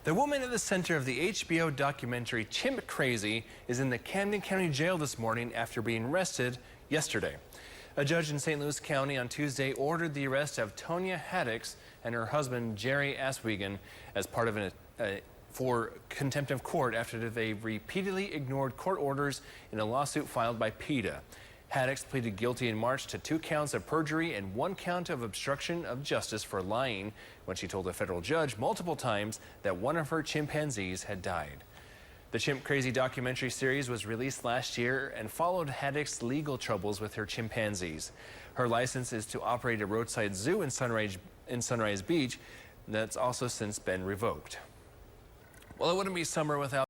The woman at the center of the HBO documentary Chimp Crazy is in the Camden County Jail this morning after being arrested yesterday. A judge in St. Louis County on Tuesday ordered the arrest of Tonya Haddix and her husband Jerry Aswigan as part of for contempt of court after they repeatedly ignored court orders in a lawsuit filed by PETA. Haddix pleaded guilty in March to 2 counts of perjury and 1 count of obstruction of justice for lying when she told a federal judge multiple times that one of her chimpanzees had died. The Chimp Crazy documentary series was released last year and followed Haddix's legal troubles with her chimpanzees. Her license is to operate a roadside zoo in Sunrise Beach that's also since been revoked. Well, it wouldn't be summer without